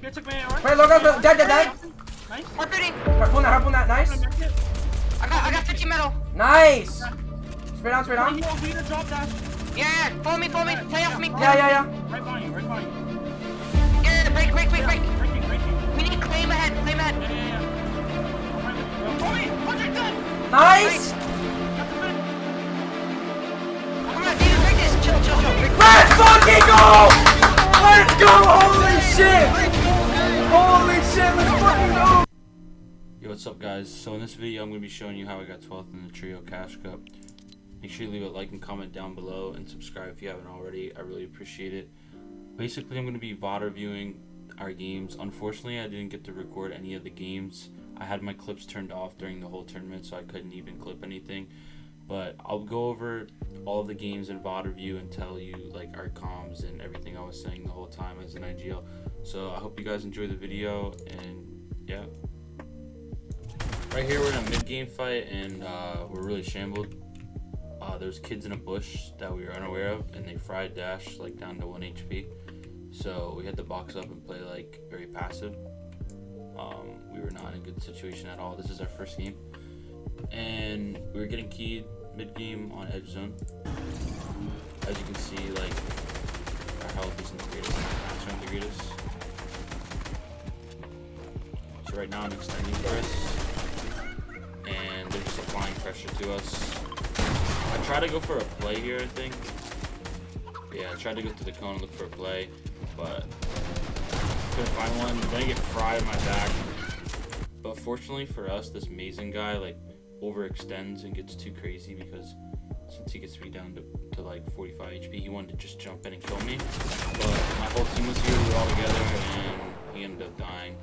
You took me out. Wait, look up, dead. Nice. 130. Harpoon that, nice. I got 50 metal. Nice. Spray down. Yeah. Follow me. Play off me. Yeah. Right by you. Yeah, break. Breaking. We need to claim ahead. Yeah. Follow me. 100 dead. Nice. Come on, David, break this. Chill. Let's fucking go! Let's go! Holy shit, let's fucking go! Yo, what's up guys? So in this video I'm going to be showing you how I got 12th in the Trio Cash Cup. Make sure you leave a like and comment down below and subscribe if you haven't already. I really appreciate it. Basically I'm going to be VOD reviewing our games. Unfortunately I didn't get to record any of the games. I had my clips turned off during the whole tournament, so I couldn't even clip anything. But I'll go over all of the games in VOD review and tell you like our comms and everything I was saying the whole time as an IGL. So I hope you guys enjoy the video, and yeah. Right here we're in a mid-game fight, and we're really shambled. There's kids in a bush that we were unaware of, and they fried Dash like down to 1 HP. So we had to box up and play like very passive. We were not in a good situation at all. This is our first game, and we were getting keyed mid-game on edge zone. As you can see, like, our health isn't the greatest, our not the greatest. So right now I'm extending for us, and they're just applying pressure to us. I tried to go for a play here, I think. Yeah, I tried to go to the cone and look for a play, but couldn't find one. Then I get fried in my back. But fortunately for us, this Mason guy like overextends and gets too crazy, because since he gets me down to like 45 HP, he wanted to just jump in and kill me. But my whole team was here, we were all together, and he ended up dying.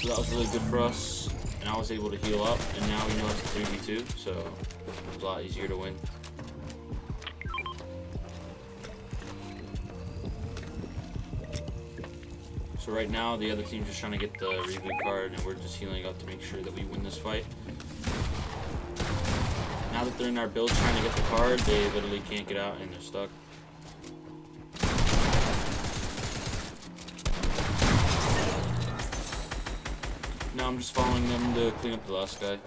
So that was really good for us, and I was able to heal up, and now we know it's a 3v2, so it was a lot easier to win. So right now, the other team's just trying to get the reboot card, and we're just healing up to make sure that we win this fight. Now that they're in our build trying to get the card, they literally can't get out, and they're stuck. Now I'm just following them to clean up the last guy.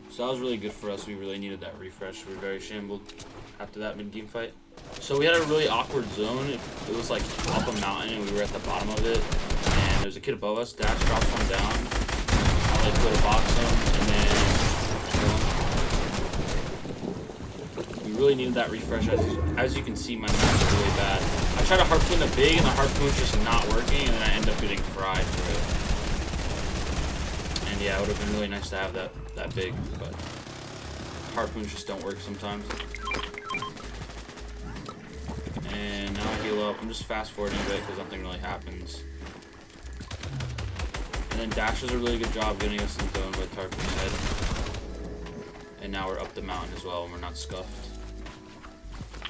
So that was really good for us. We really needed that refresh. We were very shambled after that mid-game fight. So we had a really awkward zone. It was like up a mountain, and we were at the bottom of it. And there's a kid above us. Dash drops one down. I like go to box him, and then we really needed that refresh. As you can see, my match is really bad. I tried to harpoon the big, and the harpoon's just not working, and then I end up getting fried for it. And yeah, it would have been really nice to have that big, but harpoons just don't work sometimes. And now I heal up. I'm just fast forwarding a bit because nothing really happens. And then Dash does a really good job getting us in zone with Tarpin's head. And now we're up the mountain as well, and we're not scuffed.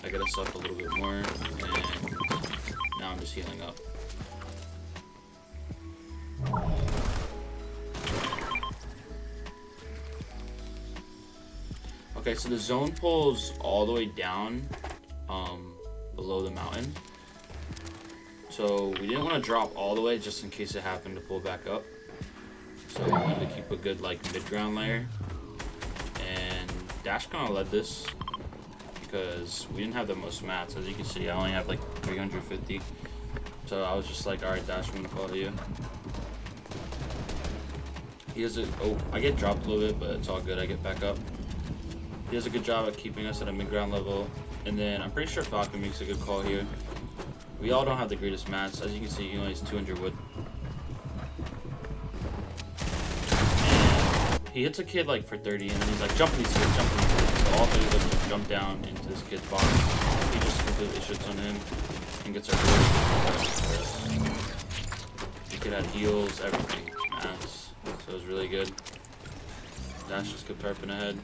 I get us up a little bit more, and now I'm just healing up. Okay, so the zone pulls all the way down below the mountain. So we didn't want to drop all the way just in case it happened to pull back up. So we wanted to keep a good like mid-ground layer. And Dash kind of led this because we didn't have the most mats. As you can see, I only have like 350. So I was just like, alright Dash, I'm gonna follow you. He has a, oh, I get dropped a little bit, but it's all good, I get back up. He does a good job at keeping us at a mid-ground level, and then I'm pretty sure Falcon makes a good call here. We all don't have the greatest mats. As you can see, he only has 200 wood. And he hits a kid like for 30, and then he's like, jumping these kids. So all three of us just jump down into this kid's box. He just completely shits on him and gets our really good. The kid had heals, everything. Mats. So it was really good. Dash just kept tarping ahead.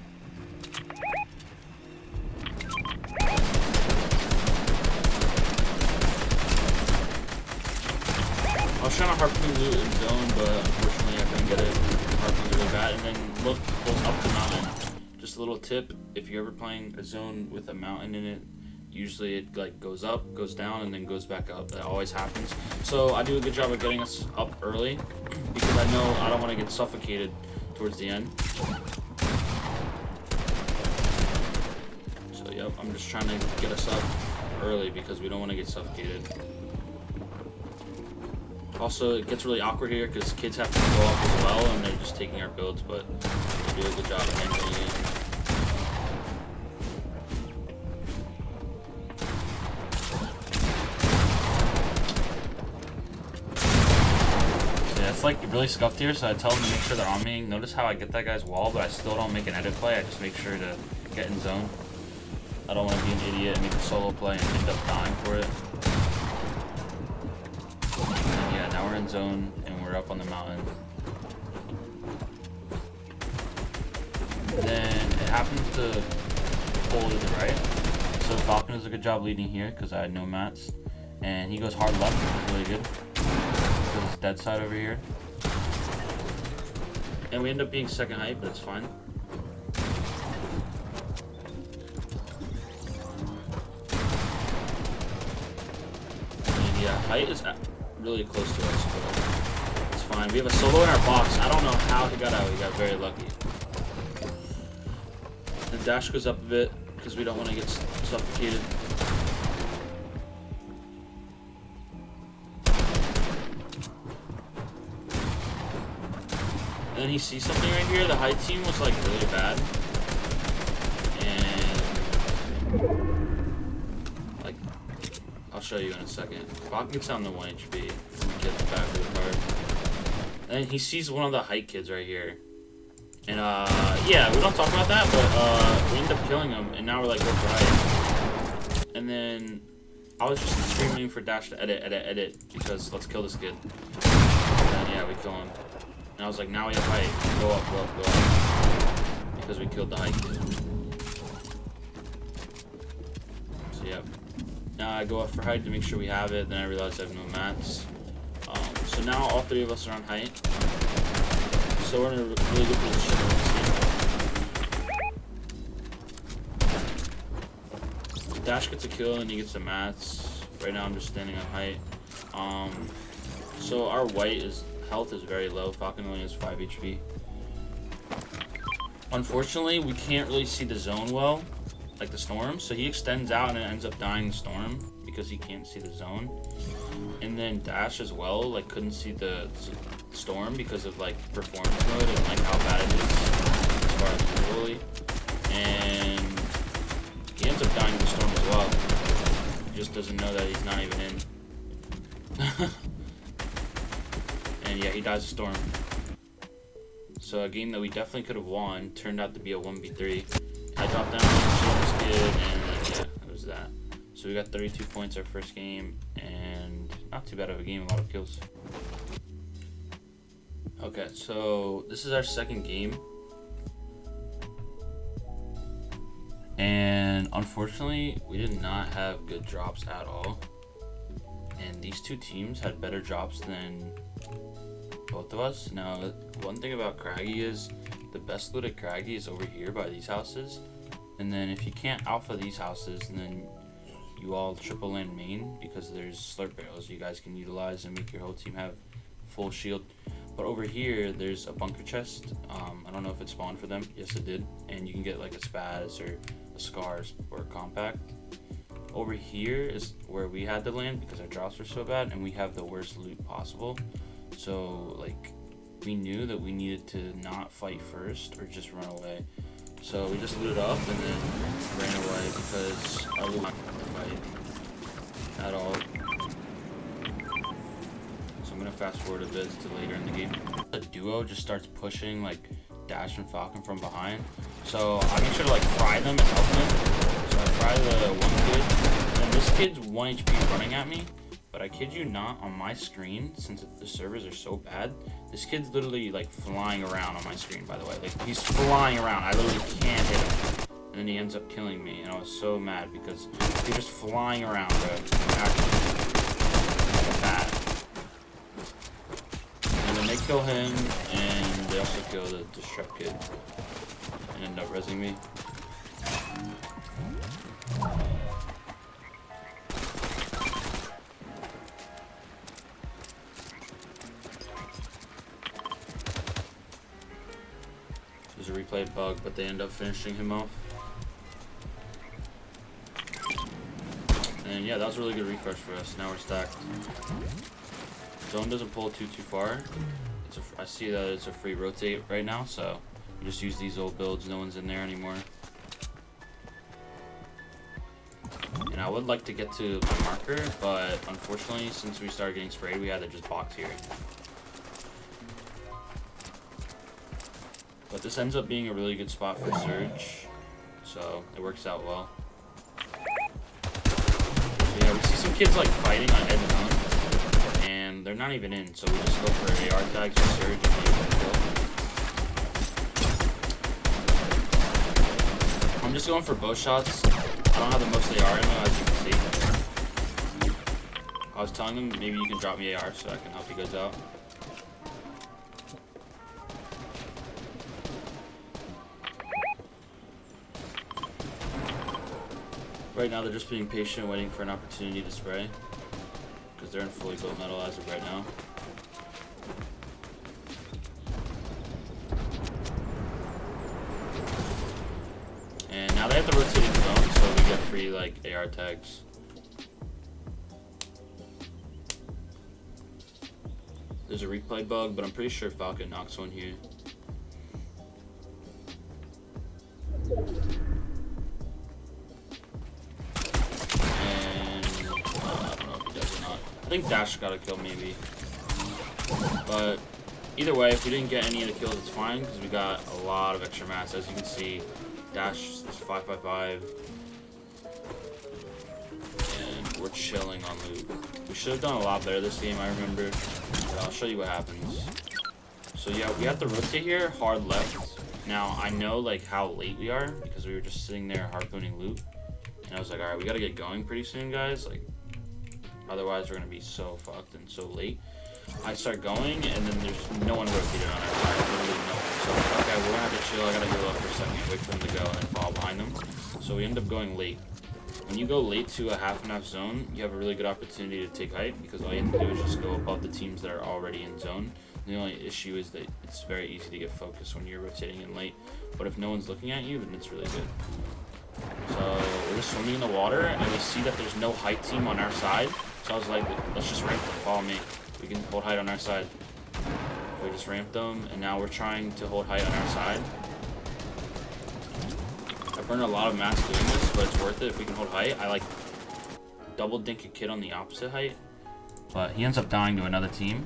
I was trying to harpoon loot in zone, but unfortunately I couldn't get it. Harpoon's really bad, and then look, goes up the mountain. Just a little tip. if you're ever playing a zone with a mountain in it, usually it like goes up, goes down, and then goes back up. That always happens. So I do a good job of getting us up early because I know I don't want to get suffocated towards the end. So yep, I'm just trying to get us up early because we don't want to get suffocated. Also, it gets really awkward here because kids have to go up as well, and they're just taking our builds, but we do a good job of handling it. It's like really scuffed here, so I tell them to make sure they're on me. Notice how I get that guy's wall, but I still don't make an edit play. I just make sure to get in zone. I don't want to be an idiot and make a solo play and end up dying for it. And yeah, now we're in zone and we're up on the mountain. Then it happens to pull to the right. So Falcon does a good job leading here because I had no mats. And he goes hard left, which is really good. It's dead side over here. And we end up being second height, but it's fine. And yeah, height is really close to us, but it's fine. We have a solo in our box. I don't know how he got out. We got very lucky. The dash goes up a bit because we don't want to get suffocated. And then he sees something right here. The high team was like really bad, and like I'll show you in a second. Bach gets on the 1 HP. We get the back of the card, and then he sees one of the height kids right here, and yeah, we don't talk about that, but we end up killing him, and now we're like go for height. And then I was just screaming for Dash to edit because let's kill this kid. And yeah, we kill him. And I was like, now we have height. Go up, go up, go up. Because we killed the height kid. So yeah. Now I go up for height to make sure we have it. Then I realize I have no mats. So now all three of us are on height. So we're in a really good position in this game. Dash gets a kill and he gets the mats. Right now I'm just standing on height. So our white health is very low. Falcon only has 5 HP. Unfortunately, we can't really see the zone well, like the storm. So he extends out and it ends up dying the storm because he can't see the zone. And then Dash as well, like couldn't see the storm because of like performance mode and like how bad it is as far as visually. And he ends up dying the storm as well. He just doesn't know that he's not even in. And yeah, he dies a storm. So a game that we definitely could have won turned out to be a 1v3. I dropped down, killed this kid, and yeah, it was that. So we got 32 points our first game, and not too bad of a game, a lot of kills. Okay, so this is our second game. And unfortunately, we did not have good drops at all. And these two teams had better drops than both of us. Now, one thing about Craggy is the best looted Craggy is over here by these houses. And then if you can't alpha these houses, then you all triple land main because there's slurp barrels you guys can utilize and make your whole team have full shield. But over here, there's a bunker chest. I don't know if it spawned for them. Yes, it did. And you can get like a spaz or a scars or a compact. Over here is where we had to land because our drops were so bad and we have the worst loot possible. So like we knew that we needed to not fight first or just run away. So we just looted up and then ran away because I was not going to fight at all. So I'm going to fast forward a bit to later in the game. The duo just starts pushing like Dash and Falcon from behind. So I make sure to like fry them and help them. So I fry the one kid. And this kid's 1 HP running at me. But I kid you not, on my screen, since the servers are so bad, this kid's literally like flying around on my screen, by the way. Like he's flying around. I literally can't hit him. And then he ends up killing me. And I was so mad because he's just flying around, bro. Actually, bad. And then they kill him, and they also kill the Destruct kid. And end up rezzing me. a replay bug, but they end up finishing him off. And yeah, that was a really good refresh for us. Now we're stacked. Zone doesn't pull too far. I see that it's a free rotate right now, so we just use these old builds. No one's in there anymore. And I would like to get to the marker, but unfortunately, since we started getting sprayed, we had to just box here. But this ends up being a really good spot for Surge, so it works out well. So yeah, we see some kids like fighting on edge zone, and they're not even in, so we just go for AR tags for Surge and they kill. I'm just going for bow shots. I don't have the most AR ammo, as you can see. I was telling them maybe you can drop me AR so I can help you guys out. Right now they're just being patient, waiting for an opportunity to spray, because they're in fully built metal as of right now. And now they have to rotate in zone, so we get free like AR tags. There's a replay bug, but I'm pretty sure Falcon knocks one here. I think Dash got a kill maybe, but either way, if we didn't get any of the kills, it's fine because we got a lot of extra mats. As you can see, Dash is 555, and we're chilling on loot. We should have done a lot better this game, I remember, but I'll show you what happens. So yeah, we have to rotate here, hard left. Now I know like how late we are because we were just sitting there harpooning loot, and I was like, all right, we gotta get going pretty soon, guys. Like, otherwise, we're going to be so fucked and so late. I start going, and then there's no one rotated on our side. Literally no one. So I'm like, okay, we're going to have to chill. I got to heal up for a second, wait for them to go, and fall behind them. So we end up going late. When you go late to a half and half zone, you have a really good opportunity to take height, because all you have to do is just go above the teams that are already in zone. The only issue is that it's very easy to get focused when you're rotating in late. But if no one's looking at you, then it's really good. So we're just swimming in the water, and we see that there's no height team on our side. So I was like, let's just ramp them, follow me. We can hold height on our side. We just ramped them, and now we're trying to hold height on our side. I burned a lot of mats doing this, but it's worth it if we can hold height. I like double dink a kid on the opposite height, but he ends up dying to another team.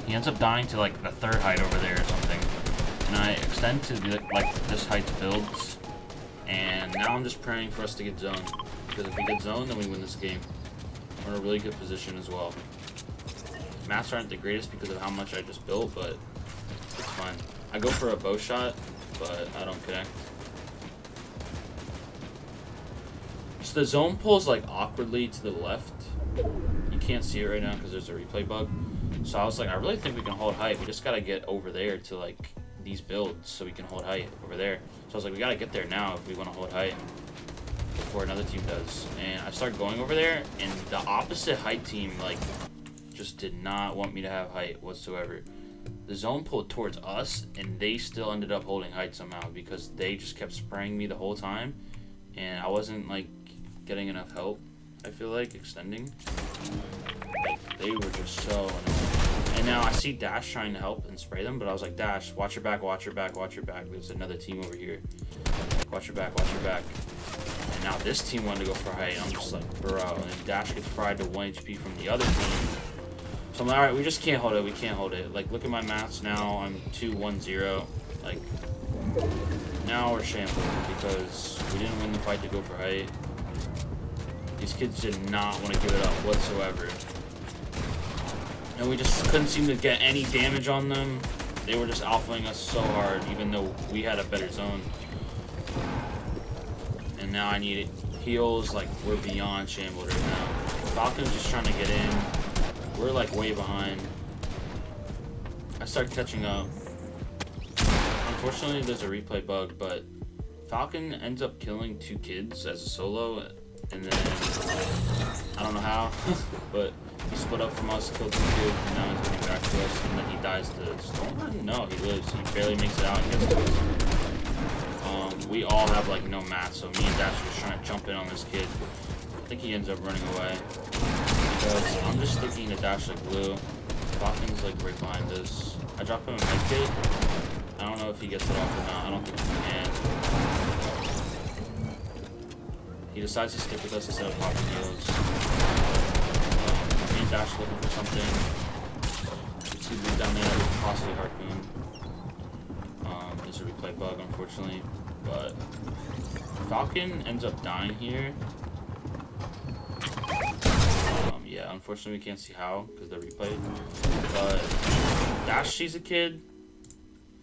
He ends up dying to like the third height over there or something. And I extend to like this height's builds, and now I'm just praying for us to get zoned, because if we get zoned, then we win this game. We're in a really good position as well. Mats aren't the greatest because of how much I just built, but it's fine. I go for a bow shot, but I don't connect. So the zone pulls like awkwardly to the left. You can't see it right now because there's a replay bug. So I was like, I really think we can hold height. We just gotta get over there to like these builds so we can hold height over there. So I was like, we gotta get there now if we want to hold height before another team does. And I started going over there, and the opposite height team like just did not want me to have height whatsoever. The zone pulled towards us, and they still ended up holding height somehow because they just kept spraying me the whole time, and I wasn't like getting enough help. I feel like extending. Like, they were just so annoying. And now I see Dash trying to help and spray them, but I was like, Dash, watch your back, watch your back, watch your back. There's another team over here. Watch your back, watch your back. And now this team wanted to go for height, and I'm just like, bro. And then Dash gets fried to 1 HP from the other team. So I'm like, alright, we just can't hold it, we can't hold it. Like, look at my mats now, I'm 2-1-0. Like, now we're shambles because we didn't win the fight to go for height. These kids did not want to give it up whatsoever. And we just couldn't seem to get any damage on them. They were just alphaing us so hard, even though we had a better zone. And now I need heals, like, we're beyond shambled right now. Falcon's just trying to get in. We're like way behind. I start catching up. Unfortunately, there's a replay bug, but Falcon ends up killing 2 kids as a solo, and then I don't know how, but he split up from us, killed 2 kids, and now he's getting back to us, and then he dies to storm. No, he lives. He barely makes it out and gets to us. we all have like no mats, so me and Dash was trying to jump in on this kid. I think he ends up running away. Because I'm just sticking to Dash like glue. Falcon's like right behind us. I drop him a med kit. I don't know if he gets it off or not. I don't think he can. He decides to stick with us instead of popping heals. Me and Dash looking for something. See loot down there, possibly harpoon. There's a replay bug, unfortunately, but Falcon ends up dying here. Yeah, unfortunately we can't see how because they're replayed. But Dash sees a kid.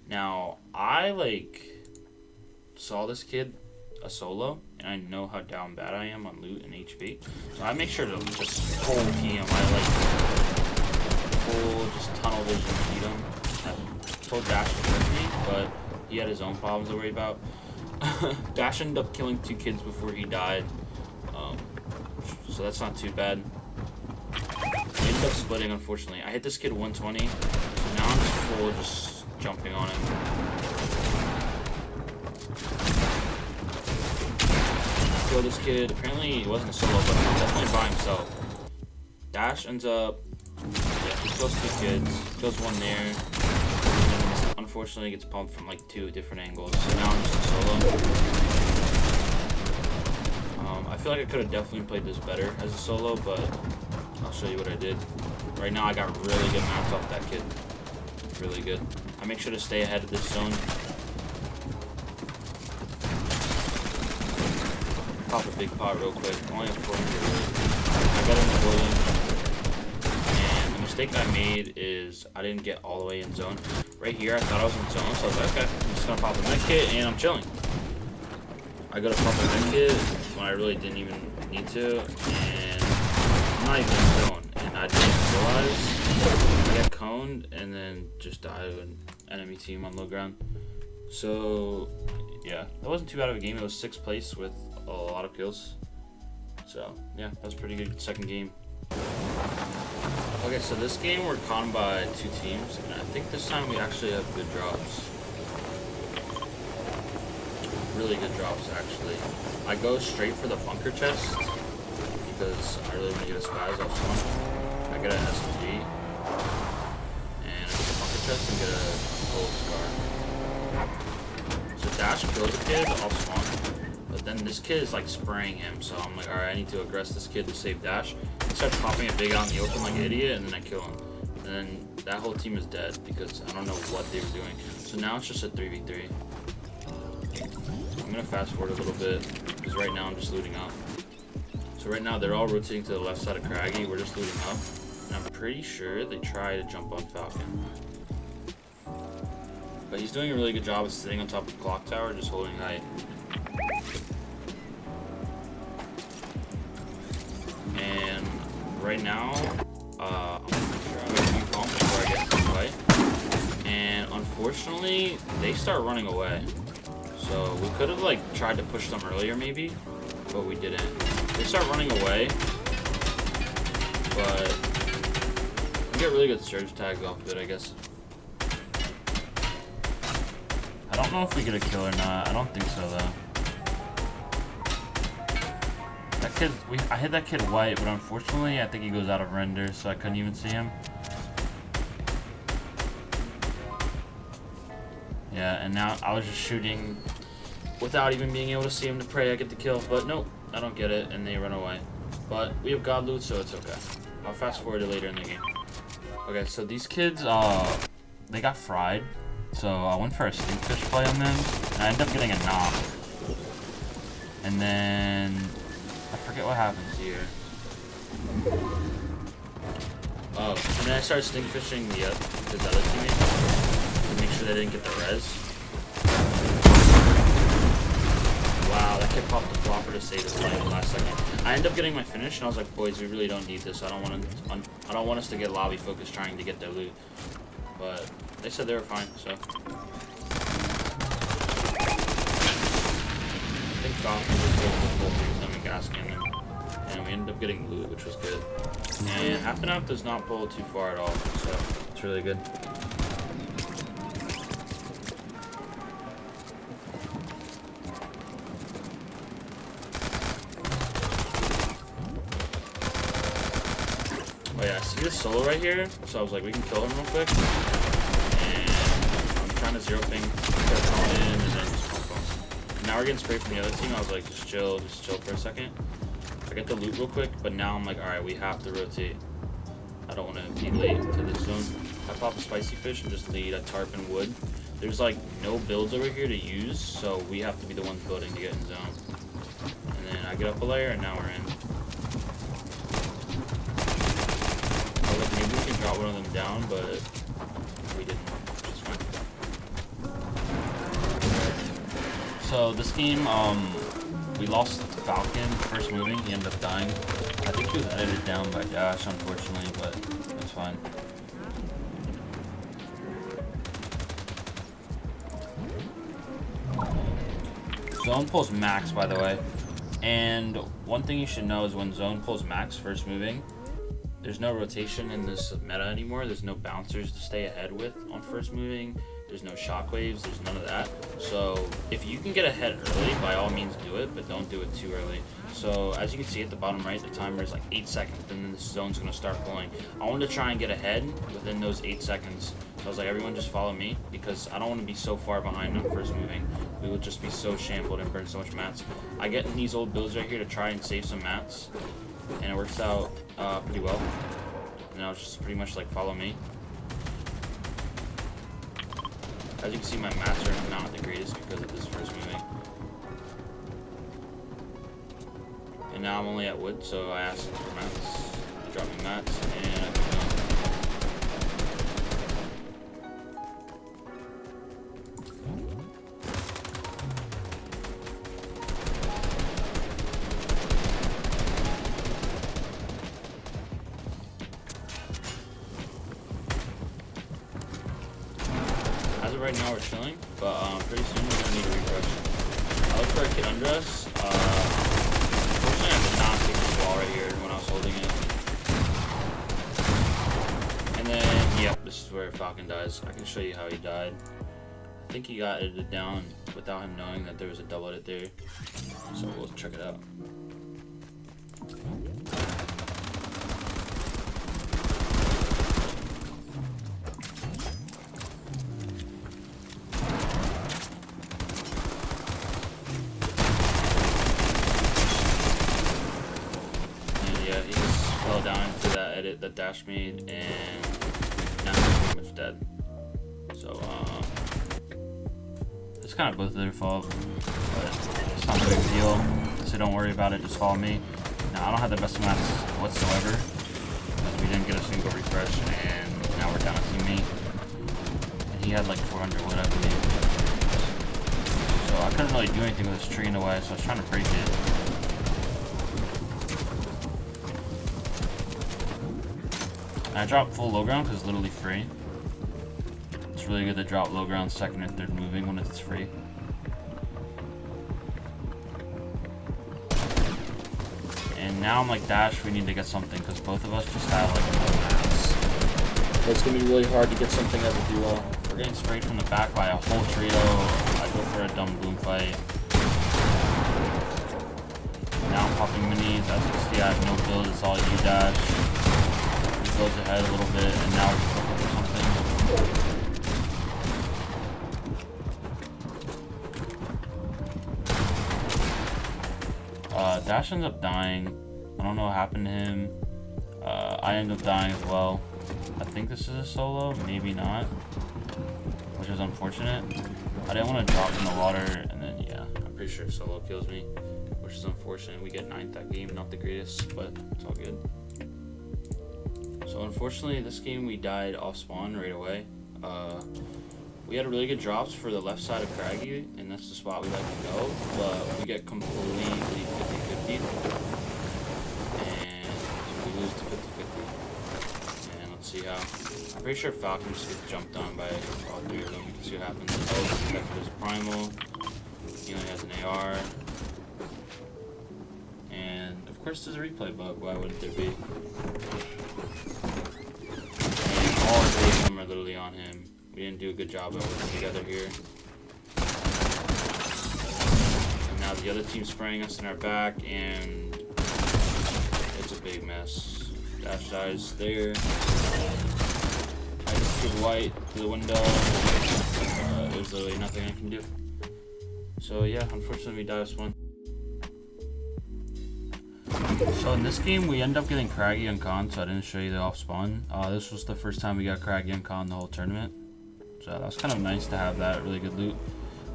Now I like saw this kid a solo, and I know how down bad I am on loot and HP, so I make sure to just full team. I like full just tunnel vision beat him. I told Dash to push me, but he had his own problems to worry about. Dash ended up killing 2 kids before he died, so that's not too bad. We ended up splitting, unfortunately. I hit this kid 120, so now I'm just full just jumping on him. Kill this kid. Apparently he wasn't solo, but he's definitely by himself. Dash ends up, yeah, he kills 2 kids, kills 1 there. Unfortunately gets pumped from like 2 different angles, so now I'm just a solo. I feel like I could have definitely played this better as a solo, but I'll show you what I did. Right now I got really good maps off that kid. Really good. I make sure to stay ahead of this zone. Pop a big pot real quick. Only have 400 wood. I got in the building. And the mistake I made is I didn't get all the way in zone. Right here I thought I was in zone, so I was like, okay, I'm just gonna pop a med kit and I'm chilling. I go to pop a med kit when I really didn't even need to, and I'm not even in zone. And I didn't realize I got coned and then just died to an enemy team on low ground. So yeah, that wasn't too bad of a game. It was 6th place with a lot of kills. So yeah, that was a pretty good second game. Okay, so this game we're conned by 2 teams, and I think this time we actually have good drops. Really good drops, actually. I go straight for the bunker chest because I really want to get a spaz off someone. I get an SMG, and I get the bunker chest and get a gold scar. So Dash kills a kid off spawn, but then this kid is like spraying him, so I'm like, alright, I need to aggress this kid to save Dash. I start popping a big out in the open like an idiot, and then I kill him. And then that whole team is dead because I don't know what they were doing. So now it's just a 3v3. I'm gonna fast forward a little bit because right now I'm just looting up. So right now they're all rotating to the left side of Craggy. We're just looting up, and I'm pretty sure they try to jump on Falcon. But he's doing a really good job of sitting on top of the clock tower, just holding height. And right now, I'm gonna make sure I'm gonna be pumped before I get into the fight. And unfortunately, they start running away. So we could have like tried to push them earlier maybe, but we didn't. They start running away, but we get really good surge tags off of it, I guess. I don't know if we get a kill or not. I don't think so though. That kid, I hit that kid white, but unfortunately I think he goes out of render, so I couldn't even see him. Yeah, and now I was just shooting without even being able to see him to pray I get the kill, but nope, I don't get it, and they run away. But we have god loot, so it's okay. I'll fast forward it later in the game. Okay, so these kids, they got fried, so I went for a stinkfish play on them, and I ended up getting a knock. And then I forget what happens here. Oh, and then I started stinkfishing his other teammates to make sure they didn't get the res. Wow, that kid popped the flopper to save his life last second. I ended up getting my finish, and I was like, boys, we really don't need this. I don't want us to get lobby focused trying to get their loot. But they said they were fine, so. I think Falcon was good for full through them and gas cannon. And we ended up getting loot, which was good. And half an hour does not pull too far at all, so it's really good. I see this solo right here, so I was like, we can kill him real quick. And I'm trying to zero ping, in, and then just pump him. And now we're getting sprayed from the other team. I was like, just chill for a second. I get the loot real quick, but now I'm like, alright, we have to rotate. I don't want to be late to this zone. I pop a spicy fish and just lead a tarp and wood. There's like no builds over here to use, so we have to be the ones building to get in zone. And then I get up a layer, and now we're in. I was like, maybe we can drop one of them down, but we didn't, which is fine. So this game, we lost Falcon first moving. He ended up dying. I think he was edited down by Dash, unfortunately, but it's fine. Zone pulls max, by the way. And one thing you should know is when zone pulls max first moving, there's no rotation in this meta anymore. There's no bouncers to stay ahead with on first moving. There's no shockwaves. There's none of that. So if you can get ahead early, by all means do it, but don't do it too early. So as you can see at the bottom right, the timer is like 8 seconds, and then the zone's gonna start pulling. I wanted to try and get ahead within those 8 seconds. So I was like, everyone just follow me, because I don't want to be so far behind on first moving. We would just be so shambled and burn so much mats. I get in these old builds right here to try and save some mats, and it works out pretty well. And now it's just pretty much like follow me. As you can see, my mats are not the greatest because of this first moving. And now I'm only at wood, so I asked for mats. They dropped me mats, and I put them. As of right now, we're chilling, but pretty soon we're gonna need a refresh. I looked for a kid under us. Unfortunately, I did not take this wall right here when I was holding it. And then, yep, this is where Falcon dies. I can show you how he died. I think he got edited down without him knowing that there was a double edit there. So we'll check it out. Down into that edit that Dash made, and now he's pretty much dead. So it's kind of both of their fault, but it's not a big deal, so don't worry about it, just follow me. Now I don't have the best mats whatsoever, because we didn't get a single refresh, and now we're down a teammate, and he had like 400 wood, I believe. So I couldn't really do anything with this tree in the way, so I was trying to break it. And I dropped full low ground because it's literally free. It's really good to drop low ground second or third moving when it's free. And now I'm like, Dash, we need to get something because both of us just have like no mats. So it's going to be really hard to get something as a duo. We're getting sprayed from the back by a whole trio. I go for a dumb boom fight. Now I'm popping minis. As you can see, I have no build. It's all you, Dash. Goes ahead a little bit, and now we're just looking for something. Dash ends up dying. I don't know what happened to him. I end up dying as well. I think this is a solo, maybe not, which is unfortunate. I didn't want to drop in the water, and then yeah, I'm pretty sure solo kills me, which is unfortunate. We get 9th that game, not the greatest, but it's all good. So unfortunately, this game we died off spawn right away. We had really good drops for the left side of Craggy, and that's the spot we like to go, but we get completely 50-50, and we lose to 50-50. And let's see how. I'm pretty sure Falcon just gets jumped on by all 3 of them. We can see what happens. Oh, this protected his primal. He only has an AR. And of course there's a replay bug, why wouldn't there be? And all 3 of them are literally on him. We didn't do a good job of working together here. And now the other team's spraying us in our back, and it's a big mess. Dash dies there. I just give white to the window. There's literally nothing I can do. So yeah, unfortunately we die with spawn. So in this game we end up getting Craggy on con, so I didn't show you the off spawn. This was the first time we got Craggy on con the whole tournament. So that was kind of nice to have that, really good loot.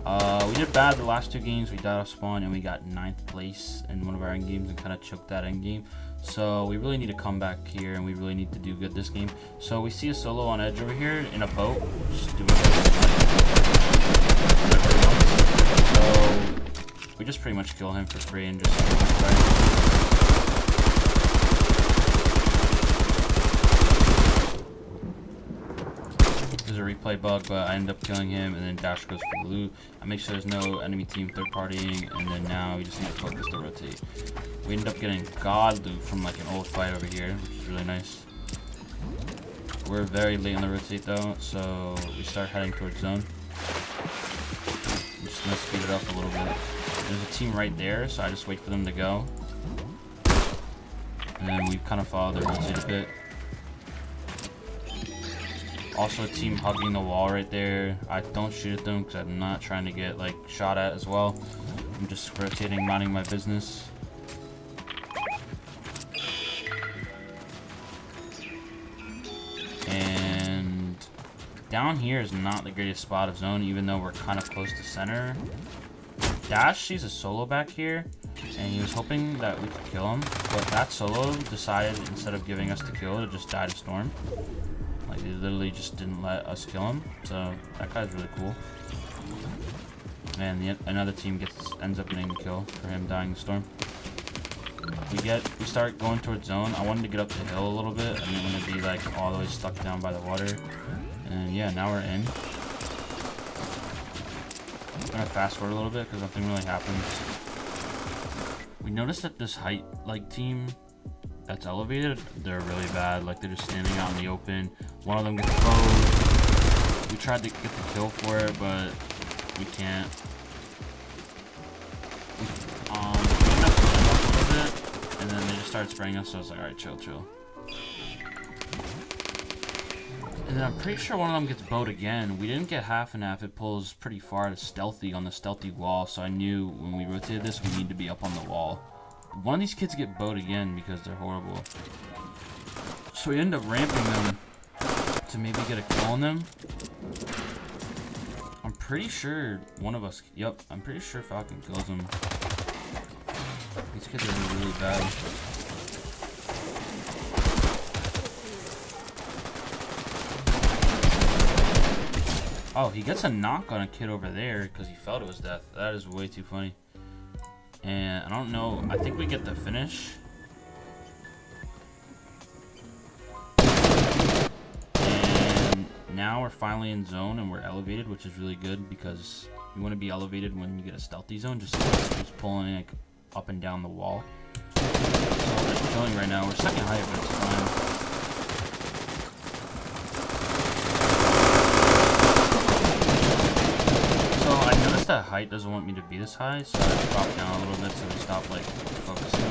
We did bad the last 2 games, we died off spawn and we got 9th place in one of our end games and kind of choked that end game. So we really need to come back here and we really need to do good this game. So we see a solo on edge over here in a boat, just doing it. So we just pretty much kill him for free and just there's a replay bug, but I end up killing him, and then Dash goes for the loot. I make sure there's no enemy team third partying, and then now we just need to focus to rotate. We end up getting god loot from like an old fight over here, which is really nice. We're very late on the rotate though, so we start heading towards zone. I'm just gonna speed it up a little bit. There's a team right there, so I just wait for them to go. And then we kind of follow their rotate a bit. Also a team hugging the wall right there. I don't shoot at them because I'm not trying to get like shot at as well. I'm just rotating, minding my business. And down here is not the greatest spot of zone, even though we're kind of close to center. Dash sees a solo back here, and he was hoping that we could kill him, but that solo decided instead of giving us the kill to just die to storm. Like, they literally just didn't let us kill him, so that guy's really cool. And another team ends up getting the kill for him dying to storm. We start going towards zone. I wanted to get up the hill a little bit. I didn't want to be like all the way stuck down by the water. And yeah, now we're in. I'm gonna fast forward a little bit because nothing really happens. We noticed that this height like team that's elevated, they're really bad. Like, they're just standing out in the open. One of them gets bowed. We tried to get the kill for it, but we can't. We ended up pulling up a little bit, and then they just started spraying us, so I was like, alright, chill, chill. And then I'm pretty sure one of them gets bowed again. We didn't get half and half. It pulls pretty far to stealthy on the stealthy wall, so I knew when we rotated this, we need to be up on the wall. One of these kids get bowed again because they're horrible. So we end up ramping them to maybe get a kill on them. I'm pretty sure one of us, yep, I'm pretty sure Falcon kills him. These kids are really bad. Oh, he gets a knock on a kid over there because he fell to his death. That is way too funny. And I don't know, I think we get the finish. And now we're finally in zone and we're elevated, which is really good because you want to be elevated when you get a stealthy zone, just pulling like up and down the wall. So we're just chilling right now. We're second height, but it's fine. That height doesn't want me to be this high, so I drop down a little bit so they stop like focusing me.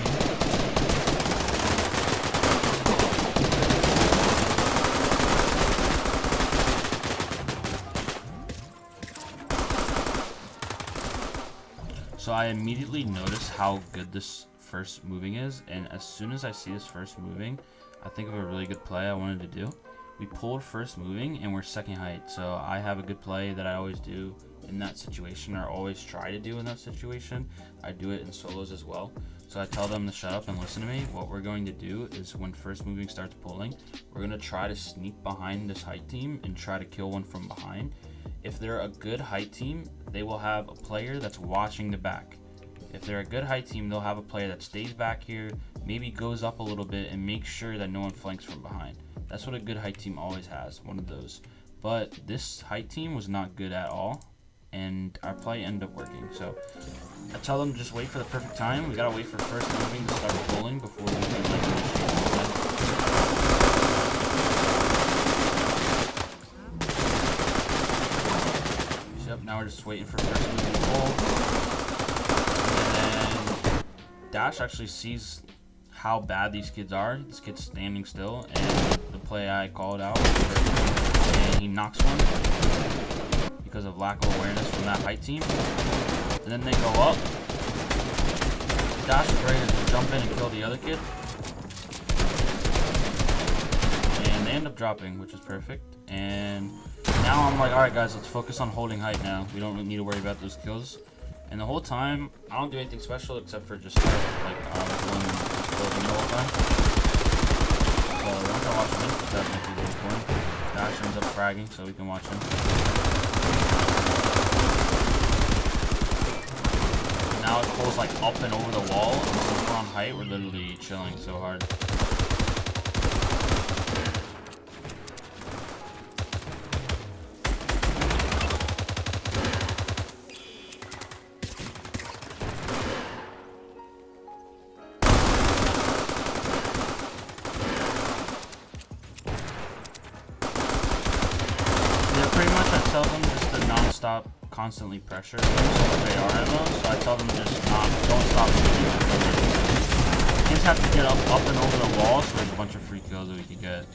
So I immediately notice how good this first moving is, and as soon as I see this first moving, I think of a really good play I wanted to do. We pulled first moving and we're second height, so I have a good play that I always do in that situation, or always try to do in that situation. I do it in solos as well. So I tell them to shut up and listen to me. What we're going to do is when first moving starts pulling, we're going to try to sneak behind this height team and try to kill one from behind. If they're a good height team, they will have a player that's watching the back. If they're a good height team, they'll have a player that stays back here, maybe goes up a little bit and makes sure that no one flanks from behind. That's what a good height team always has, one of those. But this height team was not good at all, and our play ended up working. So I tell them to just wait for the perfect time. We gotta wait for first moving to start pulling before we can like initiate. Yep, now we're just waiting for first moving to pull. And then Dash actually sees how bad these kids are. This kid's standing still, and the play I called out, and he knocks one because of lack of awareness from that height team. And then they go up. Dash is ready to jump in and kill the other kid. And they end up dropping, which is perfect. And now I'm like, alright guys, let's focus on holding height now. We don't really need to worry about those kills. And the whole time, I don't do anything special except for just like building the whole time. So we're not gonna watch him, because that might be a little boring. Dash ends up fragging, so we can watch him. Now it pulls like up and over the wall, and since we're on height, we're literally chilling so hard. Pretty much I tell them just to non-stop constantly pressure if they are ammo, so I tell them just don't stop shooting. Kids have to get up and over the wall, so there's a bunch of free kills that we could get.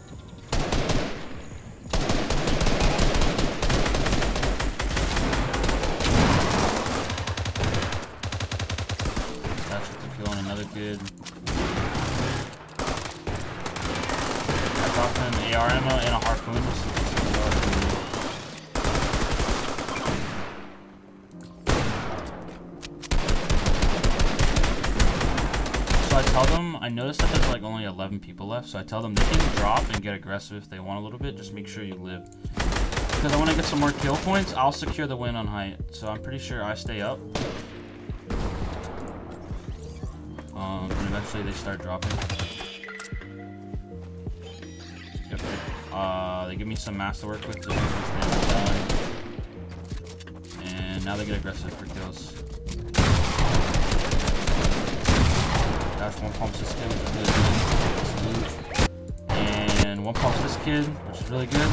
That's just a kill on another kid. I dropped him an AR ammo and a harpoon. So I tell them, I noticed that there's like only 11 people left, so I tell them they can drop and get aggressive if they want a little bit, just make sure you live. Because I want to get some more kill points, I'll secure the win on height. So I'm pretty sure I stay up. And eventually they start dropping. They give me some mass to work with, so and now they get aggressive for kills. Dash one pumps this kid, which is really good. And one pumps this kid, which is really good.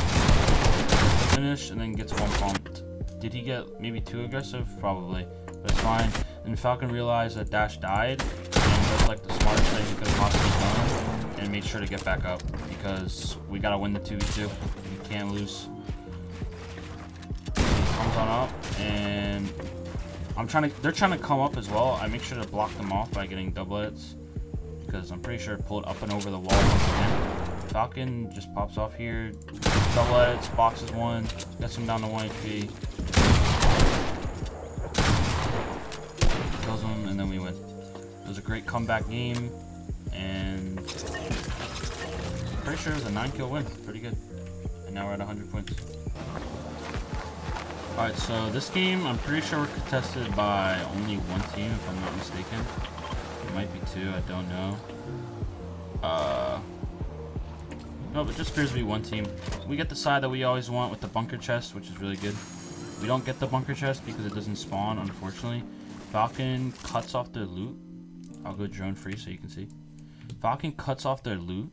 Finish, and then gets one pumped. Did he get maybe too aggressive? Probably, but it's fine. And Falcon realized that Dash died, and does like the smartest thing he could have possibly done, and made sure to get back up, because we gotta win the 2v2. We can't lose. He comes on up, and they're trying to come up as well. I make sure to block them off by getting double hits, because I'm pretty sure it pulled up and over the wall once again. Falcon just pops off here, double hits, boxes one, gets him down to 1 HP, kills him, and then we win. It was a great comeback game, and pretty sure it was a 9-kill win. Pretty good. And now we're at 100 points. Alright, so this game, I'm pretty sure we're contested by only one team, if I'm not mistaken. It might be two, I don't know. No, but just appears to be one team. We get the side that we always want with the bunker chest, which is really good. We don't get the bunker chest because it doesn't spawn, unfortunately. Falcon cuts off their loot. I'll go drone free so you can see. Falcon cuts off their loot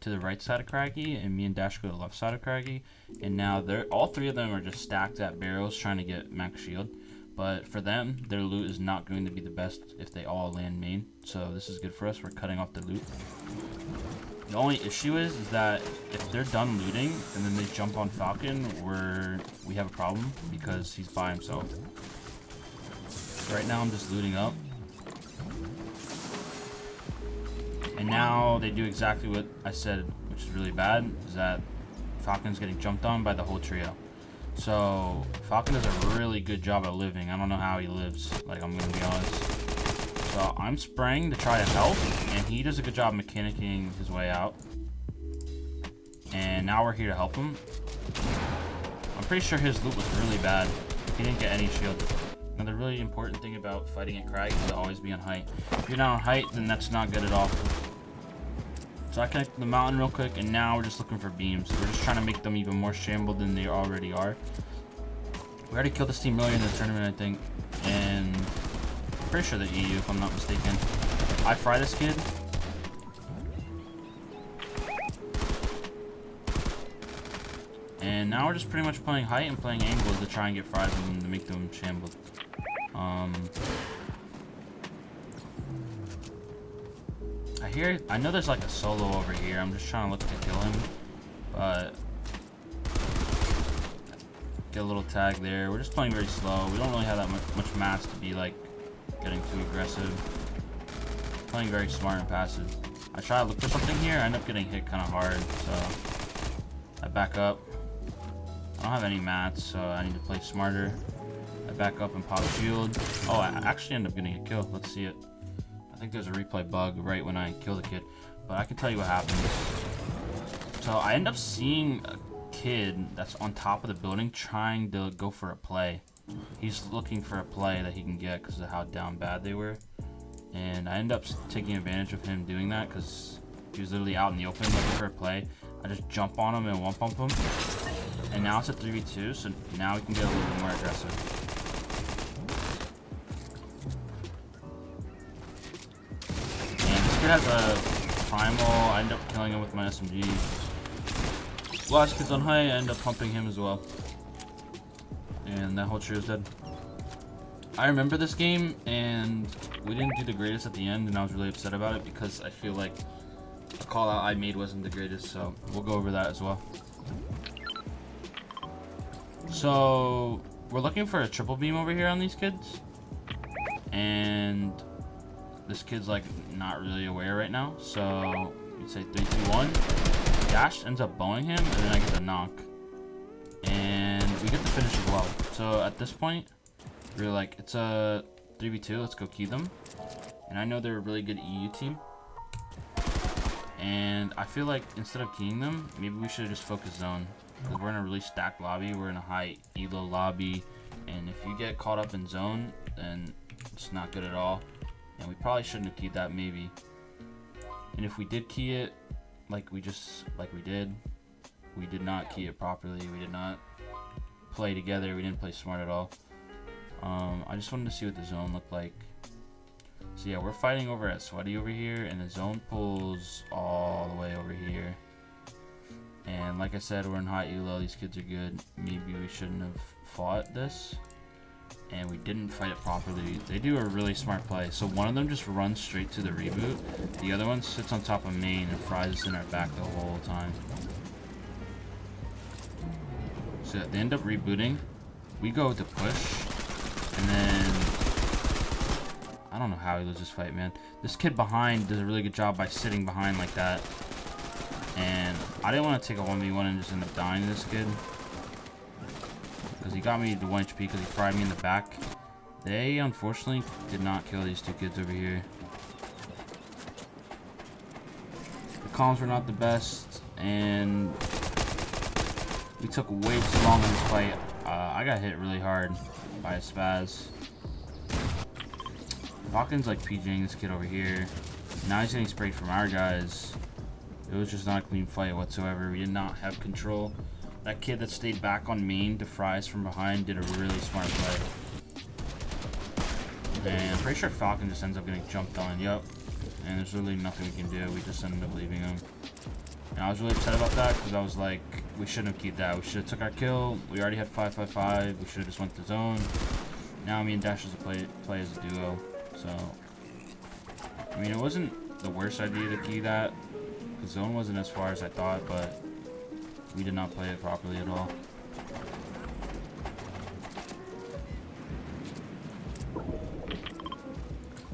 to the right side of Craggy, and me and Dash go to the left side of Craggy. And now all three of them are just stacked at barrels trying to get max shield. But for them, their loot is not going to be the best if they all land main. So this is good for us. We're cutting off the loot. The only issue is that if they're done looting and then they jump on Falcon, we have a problem because he's by himself. So right now I'm just looting up. And now they do exactly what I said, which is really bad, is that Falcon's getting jumped on by the whole trio. So Falcon does a really good job at living. I don't know how he lives, like, I'm gonna be honest. So I'm spraying to try to help, and he does a good job mechanicking his way out. And now we're here to help him. I'm pretty sure his loot was really bad. He didn't get any shield. Another really important thing about fighting at Crag is to always be on height. If you're not on height, then that's not good at all. So I connected the mountain real quick, and now we're just looking for beams. We're just trying to make them even more shambled than they already are. We already killed this team earlier in the tournament, I think, and I'm pretty sure the EU, if I'm not mistaken. I fry this kid. And now we're just pretty much playing height and playing angles to try and get fries and to make them shambled. I hear, I know there's like a solo over here. I'm just trying to look to kill him, but get a little tag there. We're just playing very slow. We don't really have that much mats to be like getting too aggressive. Playing very smart and passive. I try to look for something here. I end up getting hit kind of hard, so I back up. I don't have any mats, so I need to play smarter. I back up and pop shield. Oh, I actually end up getting a kill. Let's see it. I think there's a replay bug right when I kill the kid, but I can tell you what happened. So I end up seeing a kid that's on top of the building trying to go for a play. He's looking for a play that he can get because of how down bad they were. And I end up taking advantage of him doing that because he was literally out in the open looking for a play. I just jump on him and one pump him. And now it's a 3v2, so now we can get a little bit more aggressive. And this kid has a primal. I end up killing him with my SMG. Last kid's on high, I end up pumping him as well. And that whole trio's dead. I remember this game, and we didn't do the greatest at the end, and I was really upset about it because I feel like the call out I made wasn't the greatest, so we'll go over that as well. So we're looking for a triple beam over here on these kids, and this kid's like not really aware right now, so you'd say 3, 2, 1. Dash ends up bowing him, and then I get the knock, and we get the finish as well. So at this point, we're like, it's a 3v2, let's go key them. And I know they're a really good EU team. And I feel like instead of keying them, maybe we should have just focused zone. Because we're in a really stacked lobby, we're in a high elo lobby. And if you get caught up in zone, then it's not good at all. And we probably shouldn't have keyed that, maybe. And if we did key it, like we did not key it properly. We did not play together, we didn't play smart at all. I just wanted to see what the zone looked like. So yeah, we're fighting over at Sweaty over here, and the zone pulls all the way over here. And like I said, we're in high elo, these kids are good. Maybe we shouldn't have fought this. And we didn't fight it properly. They do a really smart play. So one of them just runs straight to the reboot. The other one sits on top of main and fries us in our back the whole time. So they end up rebooting. We go to push. And then I don't know how he loses this fight, man. This kid behind does a really good job by sitting behind like that. And I didn't want to take a 1v1 and just end up dying to this kid. Because he got me to 1 HP because he fried me in the back. They unfortunately did not kill these two kids over here. The comms were not the best, and we took way too long in this fight. I got hit really hard by a spaz. Falcon's like PGing this kid over here. Now he's getting sprayed from our guys. It was just not a clean fight whatsoever. We did not have control. That kid that stayed back on main to fries from behind did a really smart play. And I'm pretty sure Falcon just ends up getting jumped on. Yup. And there's really nothing we can do. We just ended up leaving him. And I was really upset about that because I was like, we shouldn't have kept that. We should have took our kill. We already had 5-5-5. We should have just went to zone. Now me and Dash is play as a duo. So, I mean, it wasn't the worst idea to key that. The zone wasn't as far as I thought, but we did not play it properly at all.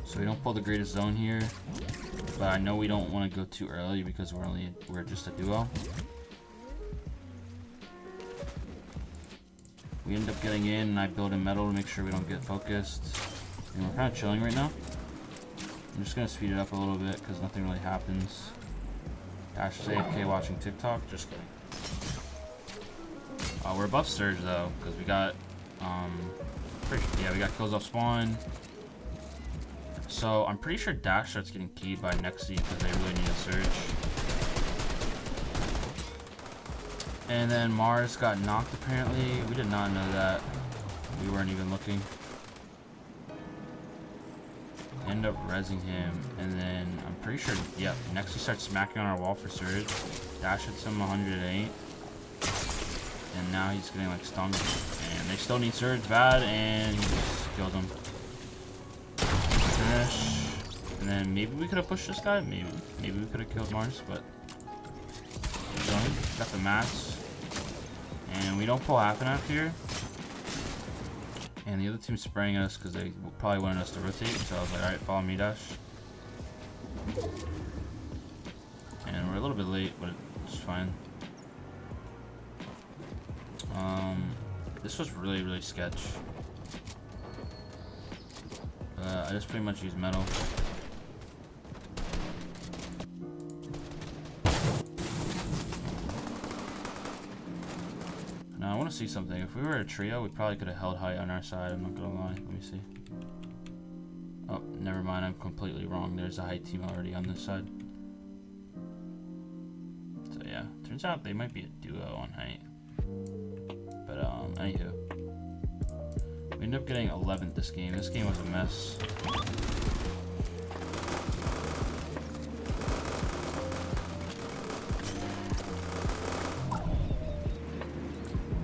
So we don't pull the greatest zone here, but I know we don't want to go too early because we're just a duo. We end up getting in, and I build in metal to make sure we don't get focused. And we're kind of chilling right now. I'm just gonna speed it up a little bit because nothing really happens. Dash is AFK watching TikTok. Just kidding. We're above Surge though, because we got we got kills off spawn. So I'm pretty sure Dash starts getting keyed by Nexi because they really need a Surge. And then Mars got knocked apparently. We did not know that. We weren't even looking. End up rezzing him, and then I'm pretty sure, yep, Nexi starts smacking on our wall for Surge. Dash hits him 108. And now he's getting like stunned. And they still need Surge bad, and he just killed him. Finish. And then maybe we could have pushed this guy. Maybe we could have killed Mars, but got the mats. And we don't pull half and half here. And the other team's spraying us because they probably wanted us to rotate. So I was like, alright, follow me, Dash. And we're a little bit late, but it's fine. This was really sketch. I just pretty much used metal. Now I want to see something. If we were a trio, we probably could have held height on our side. I'm not gonna lie. Let me see. Oh, never mind. I'm completely wrong. There's a height team already on this side. So yeah, turns out they might be a duo on height. But anywho, we ended up getting 11th this game. This game was a mess.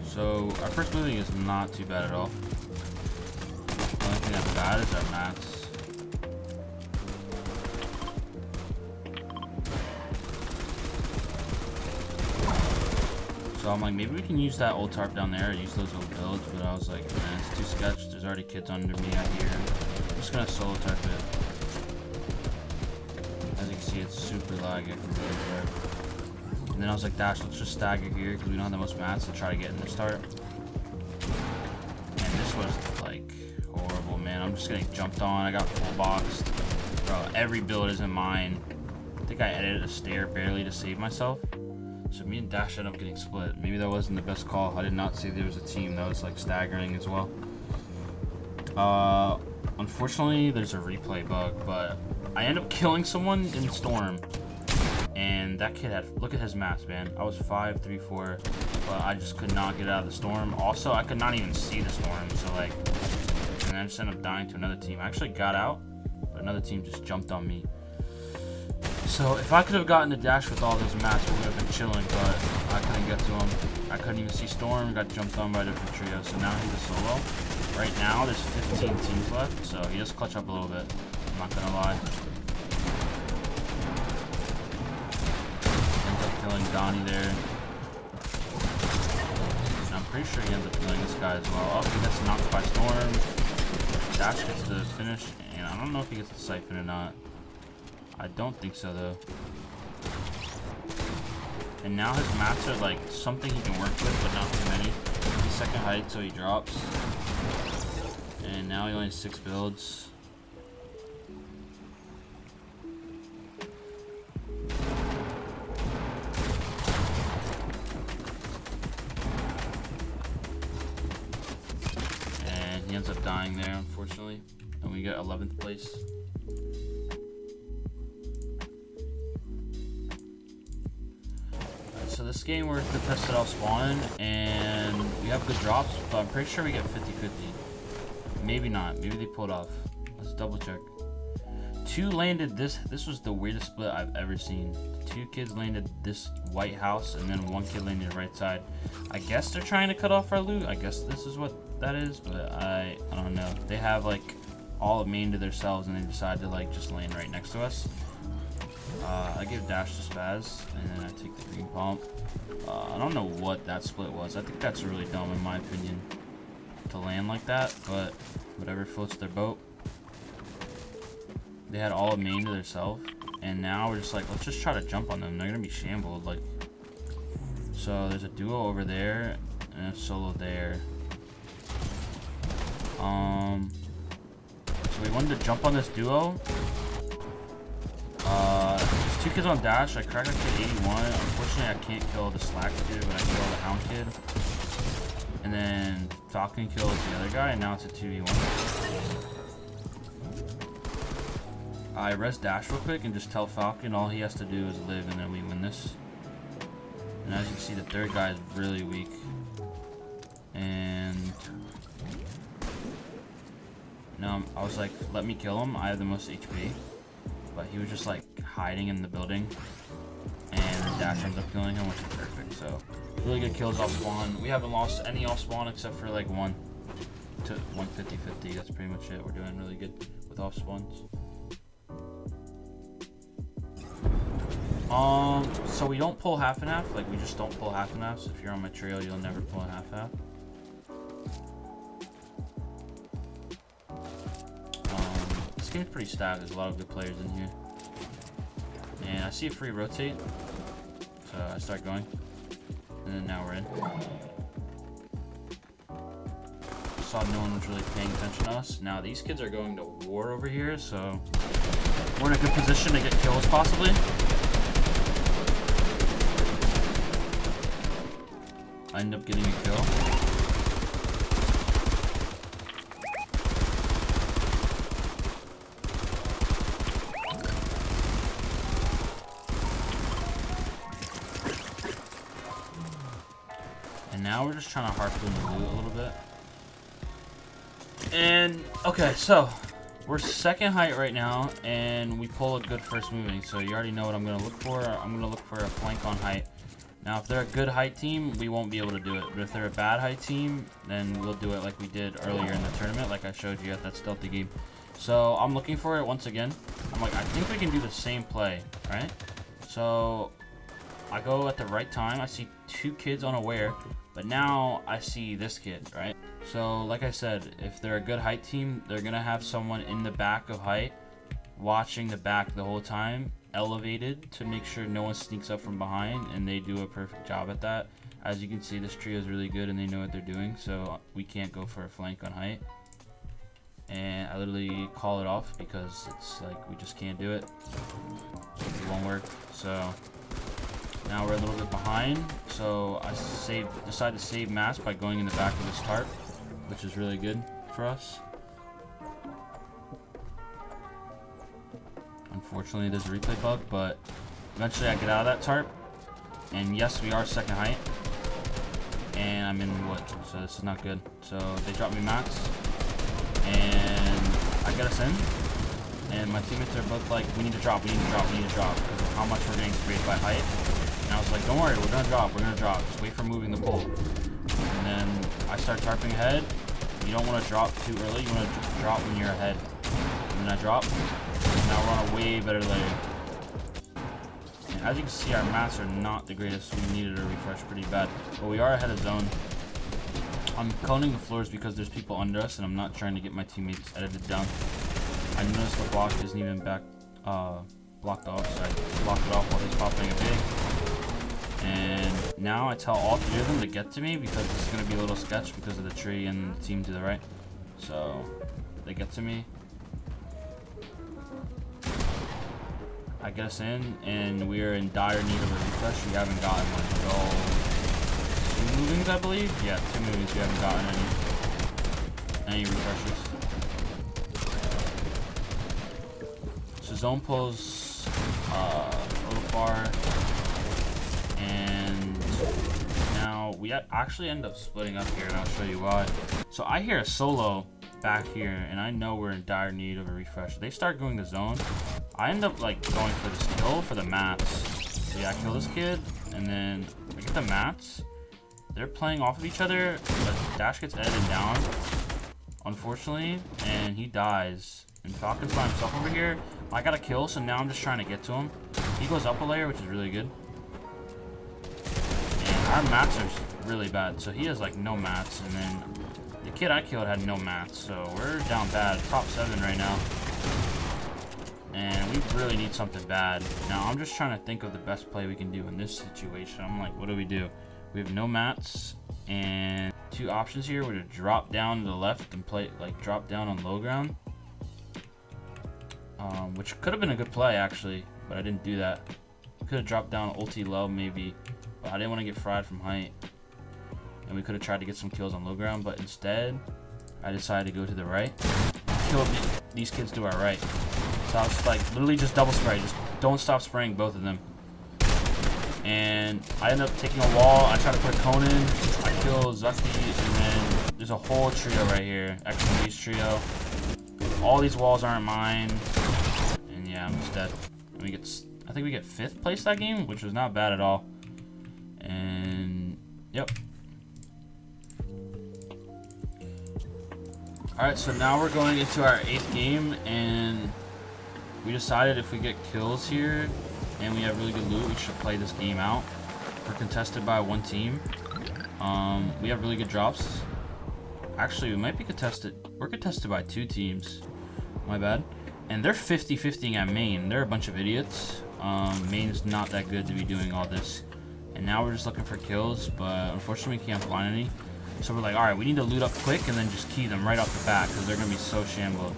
So our first moving is not too bad at all. The only thing that's bad is our mats. So I'm like, maybe we can use that old tarp down there, use those old builds, but I was like, man, it's too sketched. There's already kids under me out here. I'm just gonna solo tarp it. As you can see, it's super laggy from really far. And then I was like, Dash, let's just stagger here because we don't have the most mats to try to get in the start. And this was like horrible, man. I'm just getting jumped on. I got full boxed. Bro, every build is in mine. I think I edited a stair barely to save myself. So me and Dash ended up getting split. Maybe that wasn't the best call. I did not see there was a team that was like staggering as well. Unfortunately, there's a replay bug, but I ended up killing someone in Storm. And that kid had, look at his mats, man. I was 5, 3, 4, but I just could not get out of the storm. Also, I could not even see the storm, so like, and I just ended up dying to another team. I actually got out, but another team just jumped on me. So if I could have gotten the Dash with all those mats, we would have been chilling, but I couldn't get to him. I couldn't even see Storm, got jumped on by a different trio, so now he's a solo. Right now, there's 15 teams left, so he does clutch up a little bit. I'm not gonna lie. Killing Donnie there. And I'm pretty sure he ends up killing this guy as well. Oh, he gets knocked by Storm. Dash gets the finish, and I don't know if he gets the siphon or not. I don't think so though. And now his mats are like something he can work with, but not too many. He's second height, so he drops. And now he only has 6 builds. He ends up dying there, unfortunately, and we get 11th place. Right, so this game we're gonna test it off spawn, and we have good drops, but I'm pretty sure we get 50-50. Maybe not. Maybe they pulled off. Let's double check. 2 landed this. This was the weirdest split I've ever seen. 2 kids landed this white house, and then 1 kid landed right side. I guess they're trying to cut off our loot. I guess this is what that is, but I don't know. They have like all of main to themselves, and they decide to like just land right next to us. I give Dash the spaz, and then I take the green pump. I don't know what that split was. I think that's really dumb in my opinion to land like that, but whatever floats their boat. They had all of main to themselves, and now we're just like, let's just try to jump on them. They're gonna be shambled, like. So there's a duo over there and a solo there. So we wanted to jump on this duo. There's 2 kids on Dash. I cracked a kid 81. Unfortunately, I can't kill the Slack kid, but I kill the Hound kid. And then Falcon kills the other guy, and now it's a 2v1. I res Dash real quick and just tell Falcon all he has to do is live, and then we win this. And as you can see, the third guy is really weak. And now I was like, let me kill him. I have the most HP. But he was just like hiding in the building. And Dash ends up killing him, which is perfect. So really good kills off spawn. We haven't lost any off spawn except for like 1 to 150-50. That's pretty much it. We're doing really good with off spawns. So we don't pull half and half. Like, we just don't pull half and half. So if you're on my trio, you'll never pull half half. This game's pretty stacked. There's a lot of good players in here. And I see a free rotate. So I start going. And then now we're in. Saw no one was really paying attention to us. Now these kids are going to war over here, so we're in a good position to get kills possibly. I end up getting a kill. And now we're just trying to harpoon the loot a little bit. And okay, so we're second height right now, and we pull a good first moving. So you already know what I'm gonna look for. I'm gonna look for a flank on height. Now, if they're a good height team, we won't be able to do it. But if they're a bad height team, then we'll do it like we did earlier in the tournament, like I showed you at that stealthy game. So I'm looking for it once again. I'm like, I think we can do the same play, right? So I go at the right time. I see two kids unaware, but now I see this kid, right? So like I said, if they're a good height team, they're gonna have someone in the back of height watching the back the whole time, elevated to make sure no one sneaks up from behind, and they do a perfect job at that. As you can see, this trio is really good and they know what they're doing, so we can't go for a flank on height. And I literally call it off because it's like we just can't do it. It won't work. So now we're a little bit behind, so I decide to save mass by going in the back of this tarp, which is really good for us. Unfortunately, there's a replay bug, but eventually I get out of that tarp. And yes, we are second height. And I'm in wood, so this is not good. So they drop me mats. And I get us in. And my teammates are both like, we need to drop, we need to drop, we need to drop. Because of how much we're getting sprayed by height. And I was like, don't worry, we're going to drop, we're going to drop. Just wait for moving the pole. And then I start tarping ahead. You don't want to drop too early. You want to drop when you're ahead. And then I drop. Now we're on a way better layer. And as you can see, our mats are not the greatest. We needed a refresh pretty bad. But we are ahead of zone. I'm coning the floors because there's people under us, and I'm not trying to get my teammates edited down. I noticed the block isn't even back blocked off, so I blocked it off while he's popping a big. And now I tell all three of them to get to me because this is going to be a little sketch because of the tree and the team to the right. So they get to me. I get us in, and we're in dire need of a refresh. We haven't gotten like two movings, I believe. Yeah, 2 movings. We haven't gotten any refreshes. So zone pulls a little far, and now we actually end up splitting up here, and I'll show you why. So I hear a solo back here, and I know we're in dire need of a refresh. They start going to zone. I end up like going for this kill for the mats. So yeah, I kill this kid, and then I get the mats. They're playing off of each other, but Dash gets edited down, unfortunately, and he dies. And Falcon's by himself over here. I got a kill, so now I'm just trying to get to him. He goes up a layer, which is really good. And our mats are really bad, so he has like no mats, and then the kid I killed had no mats, so we're down bad. Top 7 right now. And we really need something bad. Now, I'm just trying to think of the best play we can do in this situation. I'm like, what do? We have no mats, and 2 options here. We're to drop down to the left and play, like, drop down on low ground. Which could have been a good play, actually, but I didn't do that. Could have dropped down ulti low, maybe, but I didn't want to get fried from height. And we could have tried to get some kills on low ground, but instead, I decided to go to the right. Kill these kids to our right. So I was like, literally just double spray. Just don't stop spraying both of them. And I end up taking a wall. I try to put a cone in. I kill Zucky, and then there's a whole trio right here. X and B's trio. All these walls aren't mine. And yeah, I'm just dead. And we get, I think we get 5th place that game, which was not bad at all. And yep. Alright, so now we're going into our 8th game, and we decided if we get kills here, and we have really good loot. We should play this game out. We're contested by one team. We have really good drops. Actually, we might be contested. We're contested by two teams. My bad. And they're 50-50ing at main. They're a bunch of idiots. Main's not that good to be doing all this. And now we're just looking for kills, but unfortunately we can't find any. So we're like, alright, we need to loot up quick and then just key them right off the bat because they're going to be so shambled.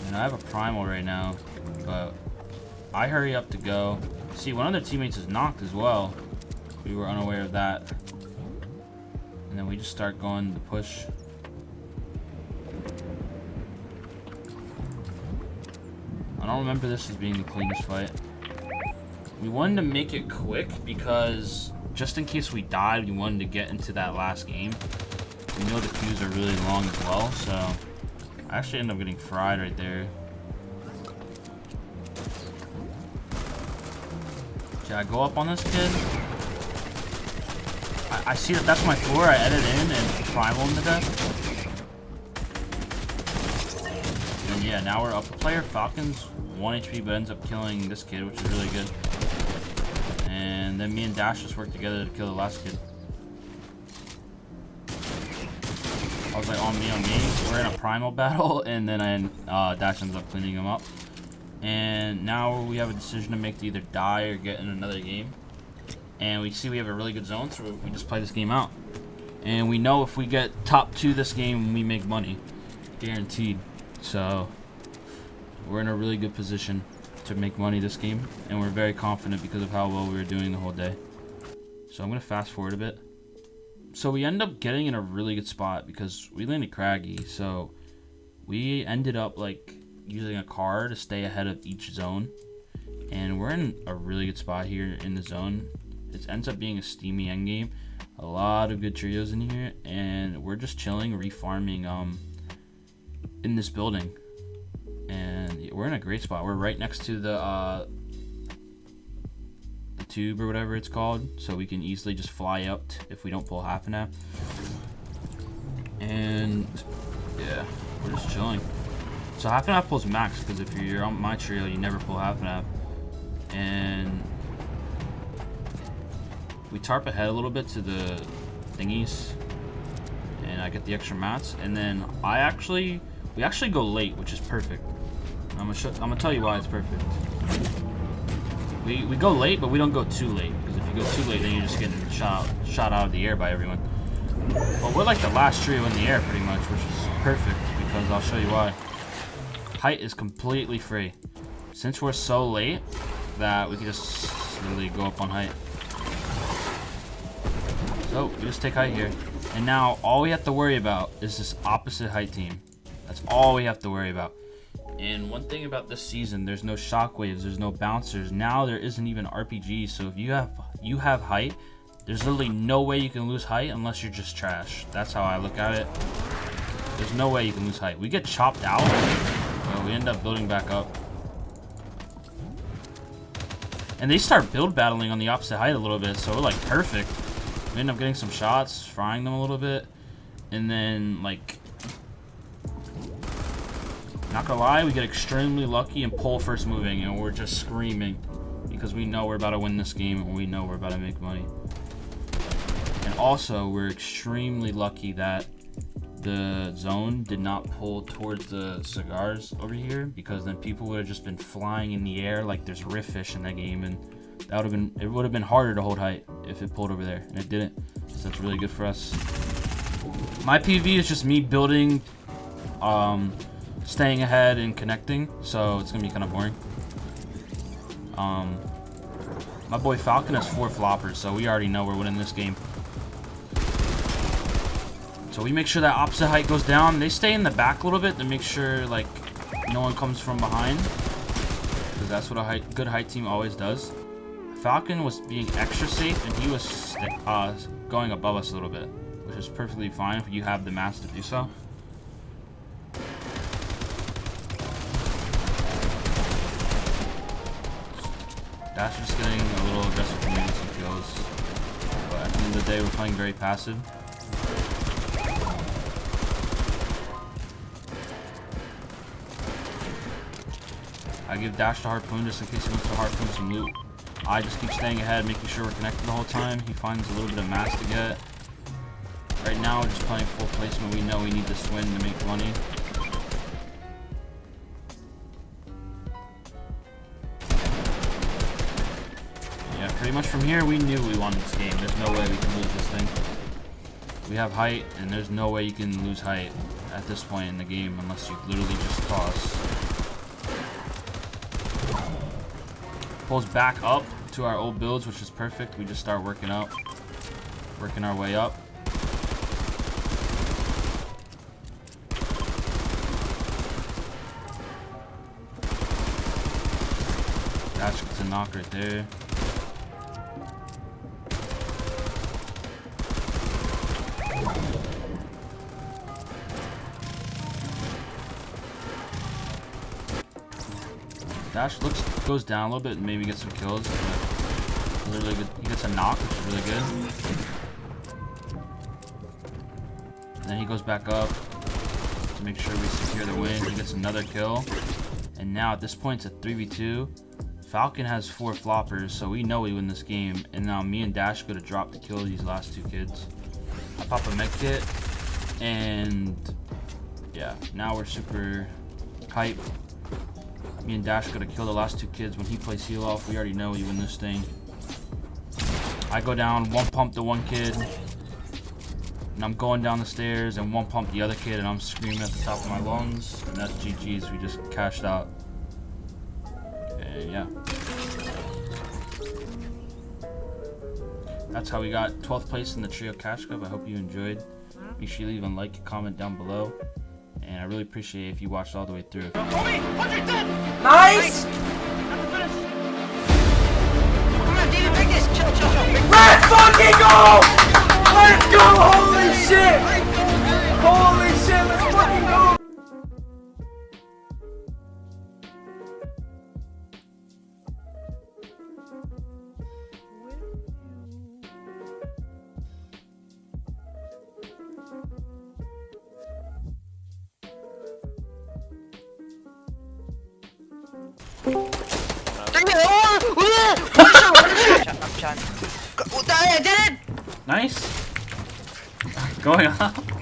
And I have a primal right now, but I hurry up to go. See, one of their teammates is knocked as well. We were unaware of that. And then we just start going to push. I don't remember this as being the cleanest fight. We wanted to make it quick because just in case we died, we wanted to get into that last game. We know the queues are really long as well, so I actually ended up getting fried right there. Should I go up on this kid? I see that that's my floor. I edit in and primal him to death. And yeah, now we're up a player. Falcon's 1 HP, but ends up killing this kid, which is really good. And then me and Dash just worked together to kill the last kid. I was like, on me. We're in a primal battle, and then Dash ends up cleaning him up. And now we have a decision to make to either die or get in another game. And we see we have a really good zone, so we just play this game out. And we know if we get top 2 this game, we make money. Guaranteed. So we're in a really good position to make money this game. And we're very confident because of how well we were doing the whole day. So I'm going to fast forward a bit. So we end up getting in a really good spot because we landed craggy. So we ended up like using a car to stay ahead of each zone. And we're in a really good spot here in the zone. It ends up being a steamy endgame. A lot of good trios in here, and we're just chilling, refarming in this building. And we're in a great spot. We're right next to the tube or whatever it's called, so we can easily just fly up if we don't pull half an app. And yeah, we're just chilling. So half an app pulls max, because if you're on my trio, you never pull half an app. And we tarp ahead a little bit to the thingies, and I get the extra mats, and then we actually go late, which is perfect. I'm gonna tell you why it's perfect. We go late, but we don't go too late, because if you go too late, then you're just getting shot out of the air by everyone. But we're like the last trio in the air pretty much, which is perfect, because I'll show you why. Height is completely free. Since we're so late, that we can just really go up on height. So we just take height here, and now all we have to worry about is this opposite height team. That's all we have to worry about. And one thing about this season, there's no shockwaves, there's no bouncers. Now there isn't even RPGs. So if you have height, there's literally no way you can lose height unless you're just trash. That's how I look at it. There's no way you can lose height. We get chopped out, but we end up building back up. And they start build battling on the opposite height a little bit, so we're like perfect. We end up getting some shots, frying them a little bit, and then like, not gonna lie, we get extremely lucky and pull first moving, and we're just screaming because we know we're about to win this game and we know we're about to make money. And also, we're extremely lucky that the zone did not pull towards the cigars over here, because then people would have just been flying in the air like there's riff fish in that game, and it would have been harder to hold height if it pulled over there, and it didn't. So that's really good for us. My PV is just me building, staying ahead and connecting, so it's gonna be kind of boring. My boy Falcon has 4 floppers, so we already know we're winning this game. So we make sure that opposite height goes down. They stay in the back a little bit to make sure like no one comes from behind, because that's what a good height team always does. Falcon was being extra safe, and he was going above us a little bit, which is perfectly fine if you have the mats to do so. Dash just getting a little aggressive for me with some kills, but at the end of the day, we're playing very passive. I I give Dash the harpoon just in case he wants to harpoon some loot. I just keep staying ahead, making sure we're connected the whole time. He finds a little bit of mass to get. Right now, we're just playing full placement. We know we need this win to make money. Yeah, pretty much from here, we knew we won this game. There's no way we can lose this thing. We have height, and there's no way you can lose height at this point in the game unless you literally just toss. Pulls back up to our old builds, which is perfect. We just start working up, working our way up. Dash gets a knock right there. Dash goes down a little bit and maybe gets some kills, but literally good. He gets a knock, which is really good. And then he goes back up to make sure we secure the win. He gets another kill. And now at this point it's a 3v2. Falcon has 4 floppers, so we know we win this game. And now me and Dash go to drop to kill these last 2 kids. I pop a med kit, and yeah, now we're super hype. Me and Dash gotta kill the last 2 kids. When he plays heal off, we already know we win this thing. I go down, 1 pump the 1 kid, and I'm going down the stairs and 1 pump the other kid, and I'm screaming at the top of my lungs, and that's GG's. We just cashed out. And yeah. That's how we got 12th place in the Trio Cash Cup. I hope you enjoyed. Make sure you leave a like and comment down below. And I really appreciate it if you watched all the way through. Nice! Come on, David, break this. Chill. Let's fucking go! Let's go! Holy shit! Holy shit, let's fucking go! I did it! Nice. Going up.